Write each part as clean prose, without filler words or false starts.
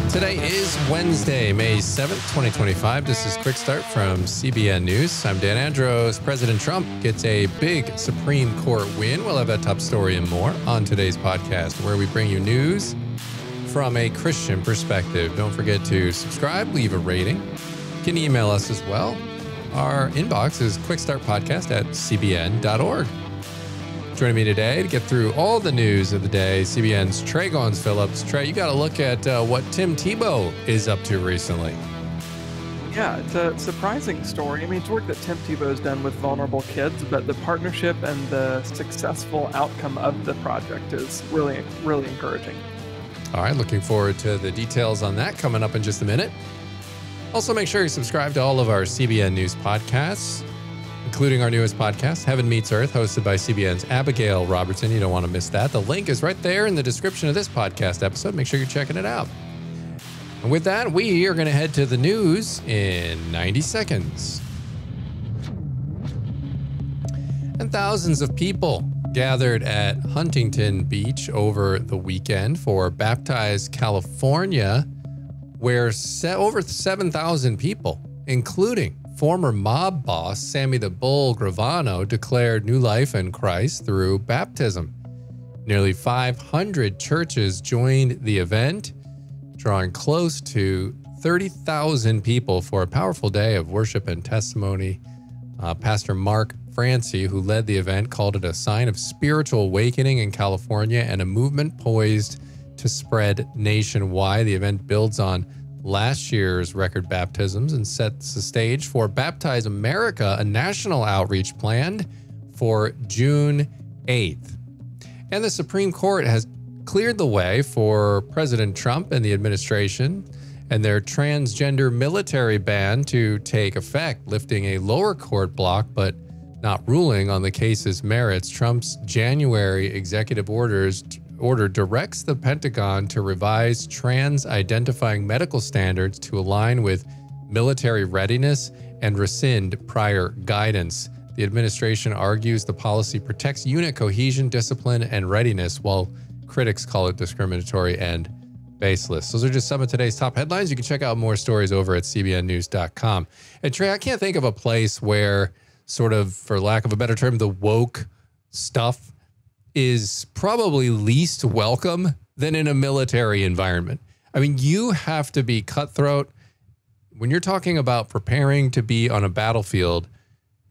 Today is Wednesday, May 7th, 2025. This is Quick Start from CBN News. I'm Dan Andros. President Trump gets a big Supreme Court win. We'll have that top story and more on today's podcast, where we bring you news from a Christian perspective. Don't forget to subscribe, leave a rating. You can email us as well. Our inbox is quickstartpodcast@cbn.org. Joining me today to get through all the news of the day, CBN's Trey Gons-Phillips. Trey, you got to look at what Tim Tebow is up to recently. Yeah, it's a surprising story. I mean, it's work that Tim Tebow has done with vulnerable kids, but the partnership and the successful outcome of the project is really, really encouraging. All right, looking forward to the details on that coming up in just a minute. Also, make sure you subscribe to all of our CBN News podcasts, including our newest podcast, Heaven Meets Earth, hosted by CBN's Abigail Robertson. You don't want to miss that. The link is right there in the description of this podcast episode. Make sure you're checking it out. And with that, we are going to head to the news in 90 seconds. And thousands of people gathered at Huntington Beach over the weekend for Baptize California, where over 7,000 people, including former mob boss Sammy the Bull Gravano, declared new life in Christ through baptism. Nearly 500 churches joined the event, drawing close to 30,000 people for a powerful day of worship and testimony. Pastor Mark Francie, who led the event, called it a sign of spiritual awakening in California and a movement poised to spread nationwide. The event builds on last year's record baptisms and sets the stage for Baptize America, a national outreach planned for June 8th. And the Supreme Court has cleared the way for President Trump and the administration and their transgender military ban to take effect, lifting a lower court block but not ruling on the case's merits. Trump's January executive order directs the Pentagon to revise trans-identifying medical standards to align with military readiness and rescind prior guidance. The administration argues the policy protects unit cohesion, discipline, and readiness, while critics call it discriminatory and baseless. Those are just some of today's top headlines. You can check out more stories over at cbnnews.com. And Trey, I can't think of a place where, sort of, for lack of a better term, the woke stuff is probably least welcome than in a military environment. I mean, you have to be cutthroat. When you're talking about preparing to be on a battlefield,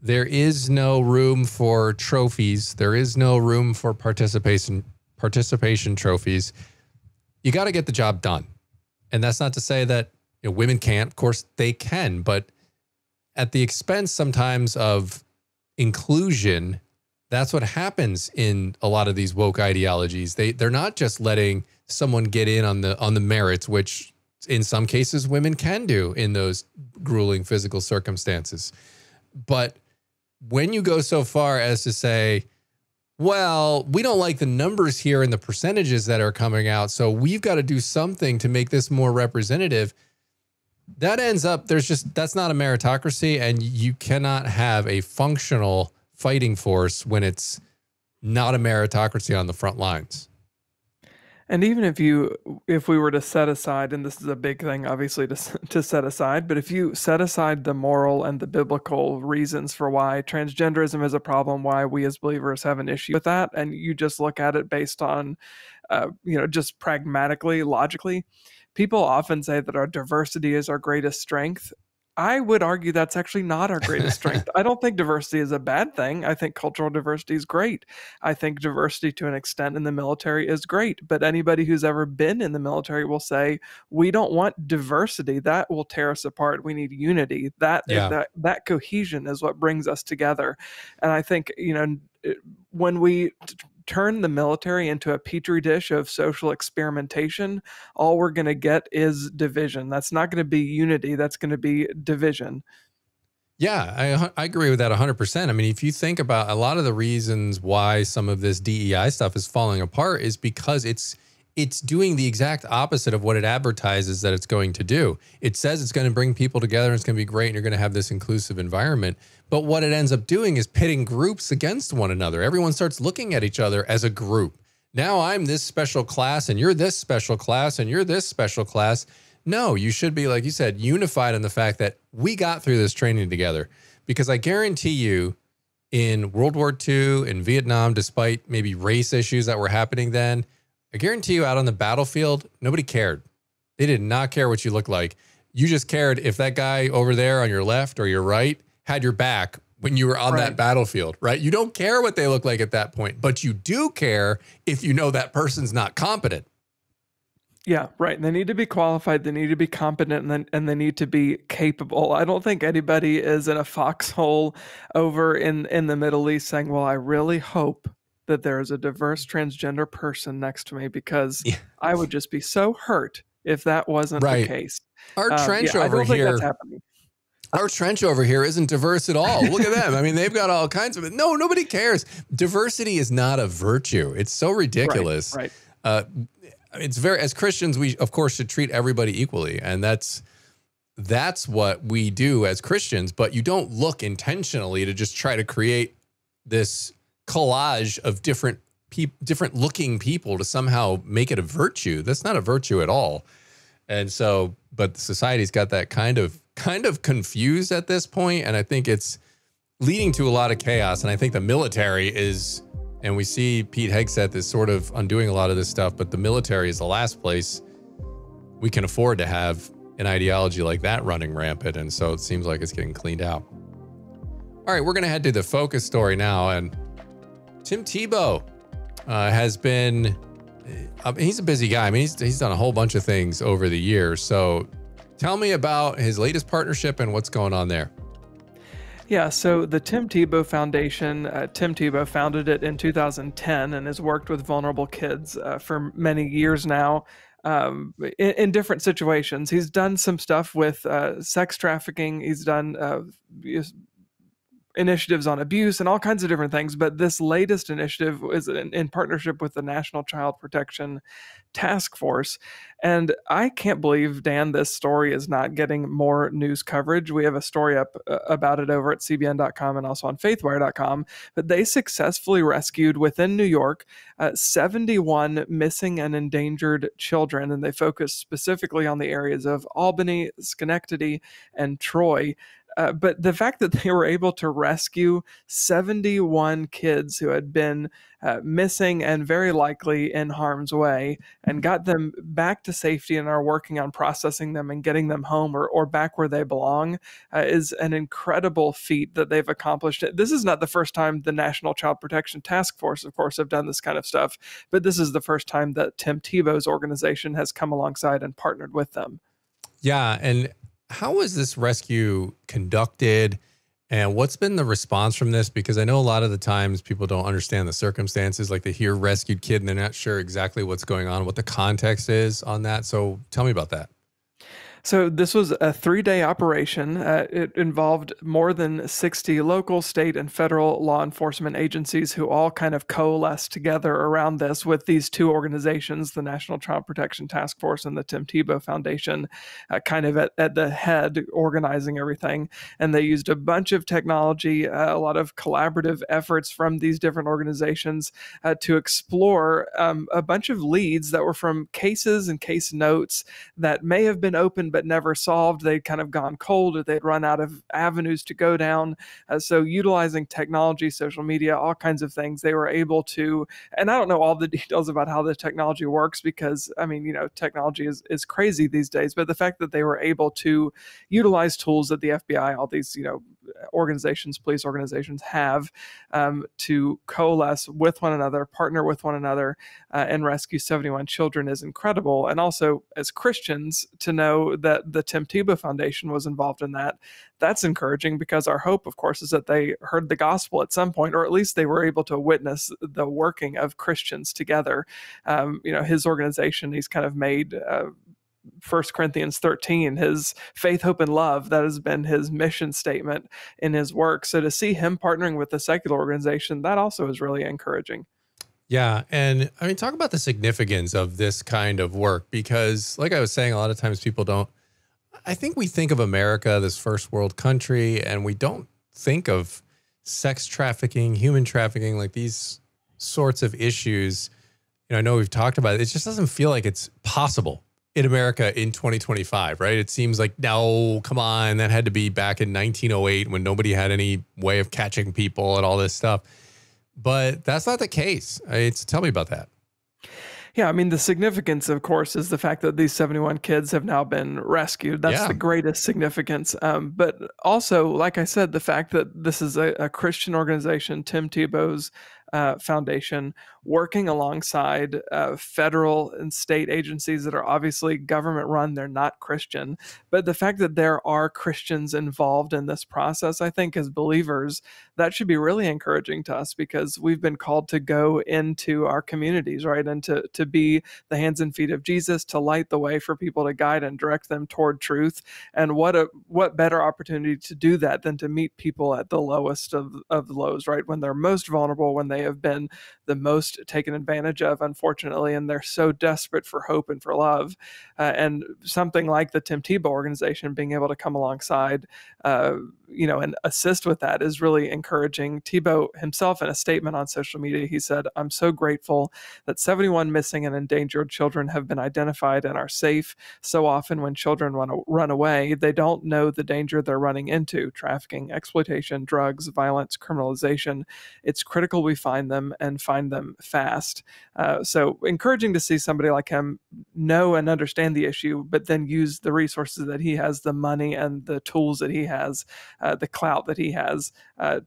there is no room for trophies. There is no room for participation trophies. You got to get the job done. And that's not to say that women can't. Of course, they can, but at the expense sometimes of inclusion. That's what happens in a lot of these woke ideologies. They're not just letting someone get in on the merits, which in some cases women can do in those grueling physical circumstances. But when you go so far as to say, well, we don't like the numbers here and the percentages that are coming out, so we've got to do something to make this more representative, that ends up, that's not a meritocracy, and you cannot have a functional fighting force when it's not a meritocracy on the front lines. And even if we were to set aside, and this is a big thing, obviously, to set aside, but if you set aside the moral and the biblical reasons for why transgenderism is a problem, why we as believers have an issue with that, and you just look at it based on, just pragmatically, logically, people often say that our diversity is our greatest strength. I would argue that's actually not our greatest strength. I don't think diversity is a bad thing. I think cultural diversity is great. I think diversity to an extent in the military is great. But anybody who's ever been in the military will say, we don't want diversity. That will tear us apart. We need unity. That cohesion is what brings us together. And I think, when we turn the military into a petri dish of social experimentation, all we're going to get is division. That's not going to be unity. That's going to be division. Yeah, I agree with that 100%. I mean, if you think about a lot of the reasons why some of this DEI stuff is falling apart is because it's doing the exact opposite of what it advertises that it's going to do. It says it's going to bring people together and it's going to be great and you're going to have this inclusive environment. But what it ends up doing is pitting groups against one another. Everyone starts looking at each other as a group, now I'm this special class and you're this special class and you're this special class. No, you should be, like you said, unified in the fact that we got through this training together. Because I guarantee you, in World War II, in Vietnam, despite maybe race issues that were happening then, I guarantee you out on the battlefield, nobody cared. They did not care what you looked like. You just cared if that guy over there on your left or your right had your back when you were on that battlefield, right? You don't care what they look like at that point, but you do care if you know that person's not competent. Yeah, right. And they need to be qualified. They need to be competent, and they need to be capable. I don't think anybody is in a foxhole over in the Middle East saying, well, I really hope that there is a diverse transgender person next to me, because I would just be so hurt if that wasn't the case. Our trench over I don't here, think that's happening. Our trench over here isn't diverse at all. Look at them. I mean, they've got all kinds of it. No, nobody cares. Diversity is not a virtue. It's so ridiculous. Right. It's very, as Christians, we of course should treat everybody equally, and that's what we do as Christians. But you don't look intentionally to just try to create this collage of different looking people to somehow make it a virtue. That's not a virtue at all. And so, but society's got that kind of confused at this point, and I think it's leading to a lot of chaos. And I think the military is. And we see Pete Hegseth is sort of undoing a lot of this stuff, but the military is the last place we can afford to have an ideology like that running rampant. And so it seems like it's getting cleaned out. All right, we're going to head to the focus story now. And Tim Tebow has been, he's a busy guy. I mean, he's done a whole bunch of things over the years. So tell me about his latest partnership and what's going on there. Yeah, so the Tim Tebow Foundation, Tim Tebow founded it in 2010 and has worked with vulnerable kids for many years now in different situations. He's done some stuff with sex trafficking. He's done initiatives on abuse and all kinds of different things. But this latest initiative is in partnership with the National Child Protection Task Force. And I can't believe, Dan, this story is not getting more news coverage. We have a story up about it over at cbn.com and also on faithwire.com. But they successfully rescued within New York 71 missing and endangered children. And they focused specifically on the areas of Albany, Schenectady, and Troy. But the fact that they were able to rescue 71 kids who had been missing and very likely in harm's way, and got them back to safety and are working on processing them and getting them home or back where they belong is an incredible feat that they've accomplished. This is not the first time the National Child Protection Task Force, of course, have done this kind of stuff, but this is the first time that Tim Tebow's organization has come alongside and partnered with them. Yeah, and how was this rescue conducted, and what's been the response from this? Because I know a lot of the times people don't understand the circumstances, like they hear rescued kid and they're not sure exactly what's going on, what the context is on that. So tell me about that. So this was a 3-day operation. It involved more than 60 local, state, and federal law enforcement agencies who all kind of coalesced together around this, with these two organizations, the National Child Protection Task Force and the Tim Tebow Foundation, kind of at the head organizing everything. And they used a bunch of technology, a lot of collaborative efforts from these different organizations to explore a bunch of leads that were from cases and case notes that may have been opened but never solved. They'd kind of gone cold, or they'd run out of avenues to go down. So utilizing technology, social media, all kinds of things, they were able to, and I don't know all the details about how the technology works, because I mean, technology is crazy these days, but the fact that they were able to utilize tools that the FBI, all these, organizations, police organizations have to coalesce with one another, partner with one another, and rescue 71 children is incredible. And also, as Christians, to know that the Tim Tebow Foundation was involved in that, that's encouraging, because our hope, of course, is that they heard the gospel at some point, or at least they were able to witness the working of Christians together. His organization, he's kind of made 1 Corinthians 13, his faith, hope, and love, that has been his mission statement in his work. So to see him partnering with a secular organization, that also is really encouraging. Yeah. And I mean, talk about the significance of this kind of work, because like I was saying, a lot of times people don't, I think we think of America, this first world country, and we don't think of sex trafficking, human trafficking, like these sorts of issues, I know we've talked about it. It just doesn't feel like it's possible in America in 2025, right? It seems like, no, come on. That had to be back in 1908 when nobody had any way of catching people and all this stuff. But that's not the case. Tell me about that. Yeah, I mean, the significance, of course, is the fact that these 71 kids have now been rescued. That's the greatest significance. But also, like I said, the fact that this is a Christian organization, Tim Tebow's foundation, working alongside federal and state agencies that are obviously government run. They're not Christian. But the fact that there are Christians involved in this process, I think as believers, that should be really encouraging to us, because we've been called to go into our communities, right? And to be the hands and feet of Jesus, to light the way for people, to guide and direct them toward truth. And what better opportunity to do that than to meet people at the lowest of the lows, right? When they're most vulnerable, when they have been the most taken advantage of, unfortunately, and they're so desperate for hope and for love. And something like the Tim Tebow organization being able to come alongside, and assist with that is really encouraging. Tebow himself, in a statement on social media, he said, "I'm so grateful that 71 missing and endangered children have been identified and are safe. So often when children run away, they don't know the danger they're running into: trafficking, exploitation, drugs, violence, criminalization. It's critical we find them and find them fast." So encouraging to see somebody like him know and understand the issue, but then use the resources that he has, the money and the tools that he has, the clout that he has,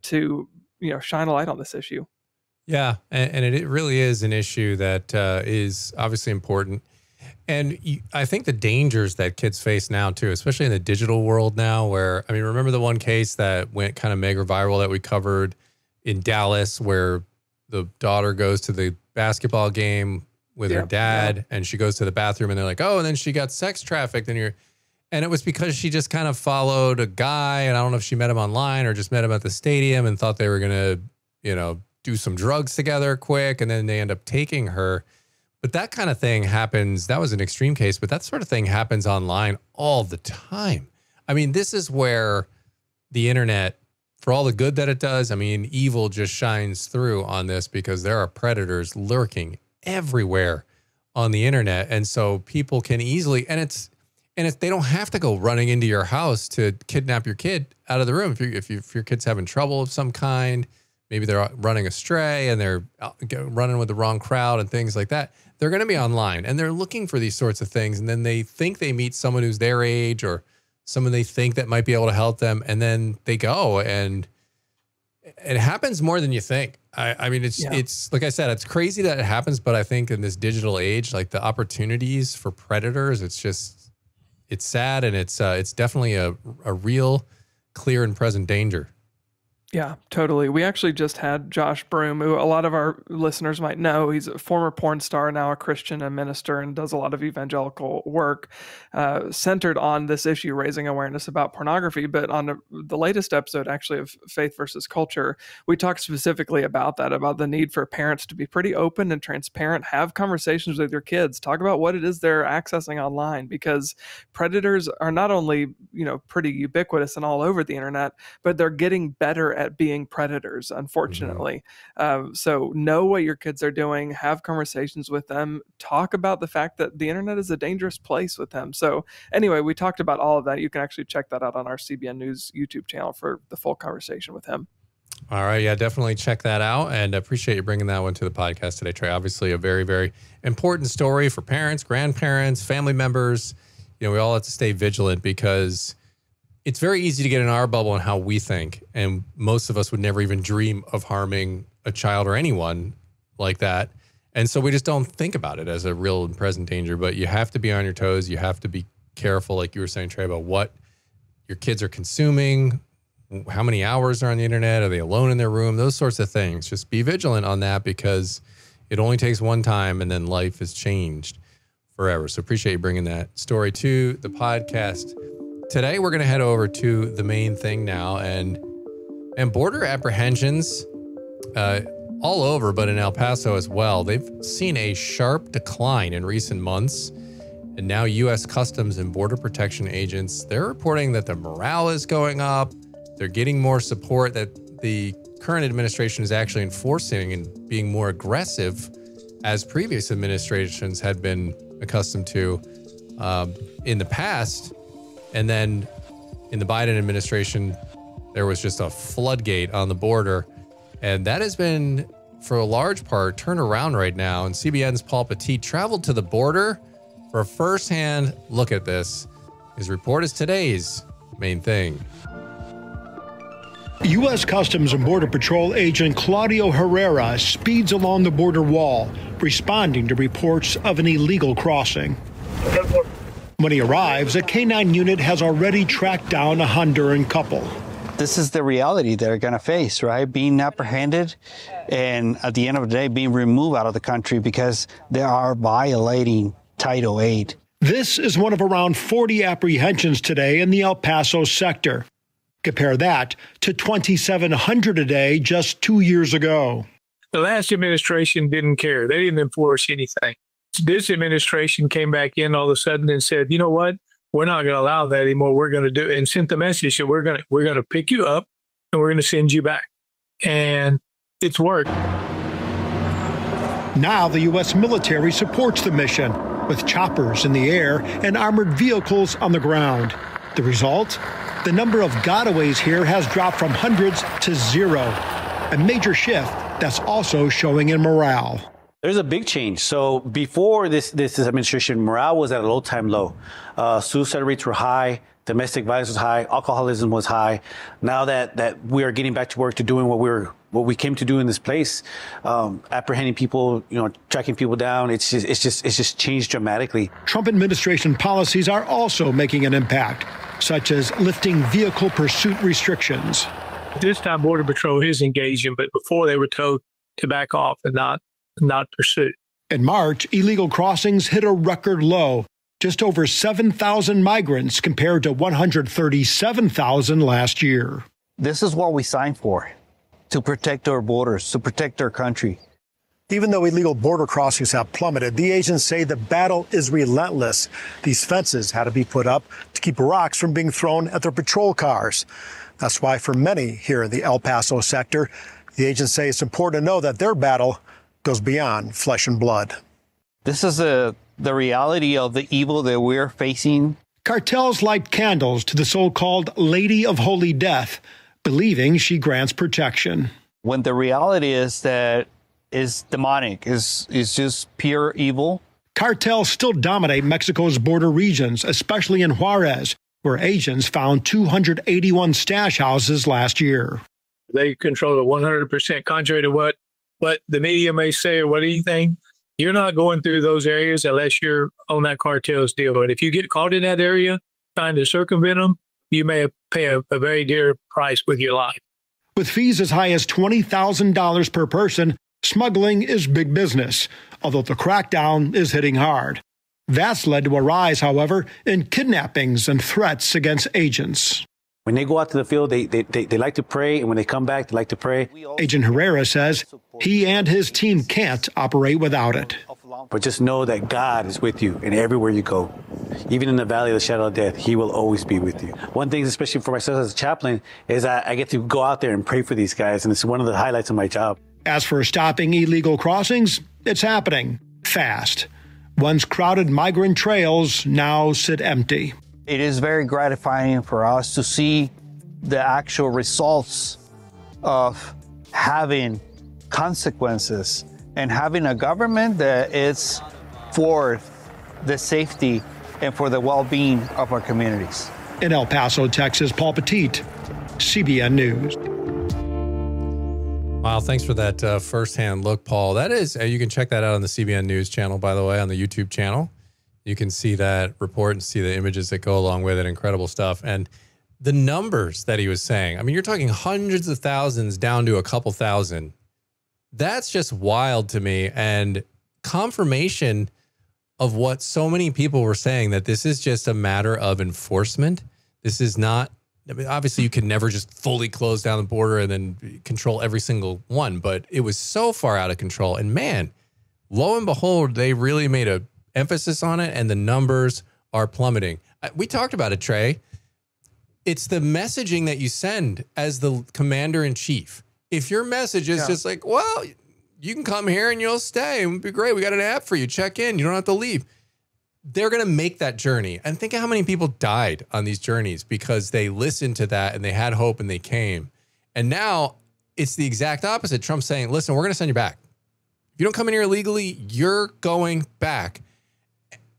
to shine a light on this issue. Yeah, and it really is an issue that is obviously important. And I think the dangers that kids face now too, especially in the digital world now, where, I mean, remember the one case that went kind of mega viral that we covered in Dallas, where the daughter goes to the basketball game with her dad, and she goes to the bathroom, and they're like, "Oh," and then she got sex trafficked, and it was because she just kind of followed a guy, and I don't know if she met him online or just met him at the stadium and thought they were gonna, do some drugs together quick, and then they end up taking her. But that kind of thing happens. That was an extreme case, but that sort of thing happens online all the time. I mean, this is where the internet, for all the good that it does, I mean, evil just shines through on this, because there are predators lurking everywhere on the internet. And so people can easily, and they don't have to go running into your house to kidnap your kid out of the room. If your kid's having trouble of some kind, maybe they're running astray and they're running with the wrong crowd and things like that, they're going to be online and they're looking for these sorts of things. And then they think they meet someone who's their age or someone they think that might be able to help them. And then they go, and it happens more than you think. I mean, it's like I said, it's crazy that it happens, but I think in this digital age, like the opportunities for predators, it's sad, and it's definitely a real clear and present danger. Yeah, totally. We actually just had Josh Broom, who a lot of our listeners might know. He's a former porn star, now a Christian and minister, and does a lot of evangelical work centered on this issue, raising awareness about pornography. But on the latest episode, actually, of Faith versus Culture, we talked specifically about that, about the need for parents to be pretty open and transparent, have conversations with your kids, talk about what it is they're accessing online, because predators are not only, pretty ubiquitous and all over the internet, but they're getting better at being predators, unfortunately. So know what your kids are doing, have conversations with them, talk about the fact that the internet is a dangerous place with them. So anyway, we talked about all of that. You can actually check that out on our CBN News YouTube channel for the full conversation with him. All right. Yeah, definitely check that out. And I appreciate you bringing that one to the podcast today, Trey. Obviously a very, very important story for parents, grandparents, family members. We all have to stay vigilant, because it's very easy to get in our bubble and how we think. And most of us would never even dream of harming a child or anyone like that. And so we just don't think about it as a real and present danger. But you have to be on your toes. You have to be careful, like you were saying, Trey, about what your kids are consuming, how many hours are on the internet, are they alone in their room, those sorts of things. Just be vigilant on that, because it only takes one time and then life is changed forever. So appreciate you bringing that story to the podcast. Today, we're going to head over to the main thing now, and border apprehensions all over, but in El Paso as well. They've seen a sharp decline in recent months, and now U.S. Customs and Border Protection agents, they're reporting that the morale is going up. They're getting more support, that the current administration is actually enforcing and being more aggressive as previous administrations had been accustomed to in the past. And then in the Biden administration, there was just a floodgate on the border. And that has been, for a large part, turned around right now. And CBN's Paul Petit traveled to the border for a firsthand look at this. His report is today's main thing. U.S. Customs and Border Patrol agent Claudio Herrera speeds along the border wall, responding to reports of an illegal crossing. When he arrives, a K-9 unit has already tracked down a Honduran couple. This is the reality they're going to face, right? Being apprehended and at the end of the day, being removed out of the country because they are violating Title VIII. This is one of around 40 apprehensions today in the El Paso sector. Compare that to 2,700 a day just 2 years ago. The last administration didn't care. They didn't enforce anything. This administration came back in all of a sudden and said, you know what? We're not going to allow that anymore. We're going to do it, and sent the message that we're going to pick you up and we're going to send you back. And it's worked. Now the U.S. military supports the mission with choppers in the air and armored vehicles on the ground. The result? The number of gotaways here has dropped from hundreds to zero, a major shift that's also showing in morale. There's a big change. So before this administration, morale was at a low-time low. Suicide rates were high, domestic violence was high, alcoholism was high. Now that we are getting back to work to doing what we came to do in this place, apprehending people, tracking people down, it's just changed dramatically. Trump administration policies are also making an impact, such as lifting vehicle pursuit restrictions. This time, Border Patrol is engaging, but before they were told to back off and not pursue. In March, illegal crossings hit a record low, just over 7,000 migrants compared to 137,000 last year. This is what we signed for, to protect our borders, to protect our country. Even though illegal border crossings have plummeted, the agents say the battle is relentless. These fences had to be put up to keep rocks from being thrown at their patrol cars. That's why for many here in the El Paso sector, the agents say it's important to know that their battle goes beyond flesh and blood. This is the reality of the evil that we're facing. Cartels light candles to the so-called Lady of Holy Death, believing she grants protection. When the reality is that is demonic, is just pure evil. Cartels still dominate Mexico's border regions, especially in Juarez, where agents found 281 stash houses last year. They control it 100%, contrary to what the media may say or what anything. You're not going through those areas unless you're on that cartel's deal. And if you get caught in that area trying to circumvent them, you may pay a very dear price with your life. With fees as high as $20,000 per person, smuggling is big business, although the crackdown is hitting hard. That's led to a rise, however, in kidnappings and threats against agents. When they go out to the field, they like to pray, and when they come back, they like to pray. Agent Herrera says he and his team can't operate without it. But just know that God is with you and everywhere you go. Even in the valley of the shadow of death, he will always be with you. One thing, especially for myself as a chaplain, is I get to go out there and pray for these guys, and it's one of the highlights of my job. As for stopping illegal crossings, it's happening fast. Once crowded migrant trails now sit empty. It is very gratifying for us to see the actual results of having consequences and having a government that is for the safety and for the well-being of our communities. In El Paso, Texas, Paul Petit, CBN News. Wow, thanks for that firsthand look, Paul. That is, you can check that out on the CBN News channel, by the way, on the YouTube channel. You can see that report and see the images that go along with it. Incredible stuff. And the numbers that he was saying, I mean, you're talking hundreds of thousands down to a couple thousand. That's just wild to me. And confirmation of what so many people were saying, that this is just a matter of enforcement. This is not, I mean, obviously you can never just fully close down the border and then control every single one, but it was so far out of control. And man, lo and behold, they really made a emphasis on it, and the numbers are plummeting. We talked about it, Trey. It's the messaging that you send as the commander in chief. If your message is just like, well, You can come here and you'll stay. It would be great. We got an app for you. Check in. You don't have to leave. They're going to make that journey. And think of how many people died on these journeys because they listened to that and they had hope and they came. And now it's the exact opposite. Trump's saying, listen, we're going to send you back. If you don't come in here illegally, you're going back.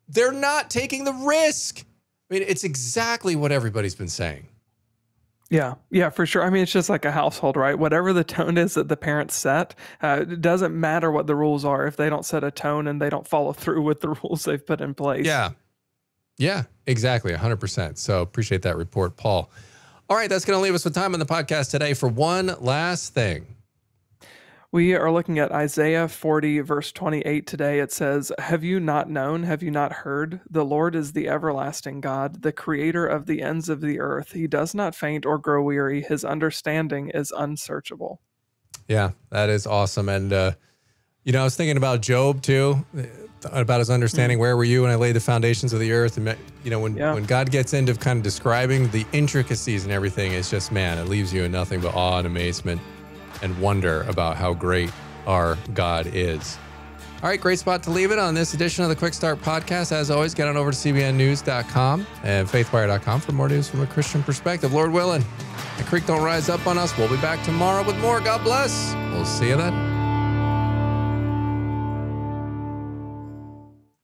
They're not taking the risk. I mean, it's exactly what everybody's been saying. Yeah, for sure. I mean, it's just like a household, right? Whatever the tone is that the parents set, it doesn't matter what the rules are if they don't set a tone and they don't follow through with the rules they've put in place. Yeah, exactly. 100%. So appreciate that report, Paul. All right, that's going to leave us with time on the podcast today for one last thing. We are looking at Isaiah 40, verse 28 today. It says, have you not known? Have you not heard? The Lord is the everlasting God, the creator of the ends of the earth. He does not faint or grow weary. His understanding is unsearchable. Yeah, that is awesome. And, I was thinking about Job too, about his understanding. Where were you when I laid the foundations of the earth? And, when God gets into kind of describing the intricacies and everything, it's just, man, it leaves you in nothing but awe and amazement and wonder about how great our God is. All right, great spot to leave it on this edition of the Quick Start Podcast. As always, get on over to cbnnews.com and faithwire.com for more news from a Christian perspective. Lord willing, the creek don't rise up on us. We'll be back tomorrow with more. God bless. We'll see you then.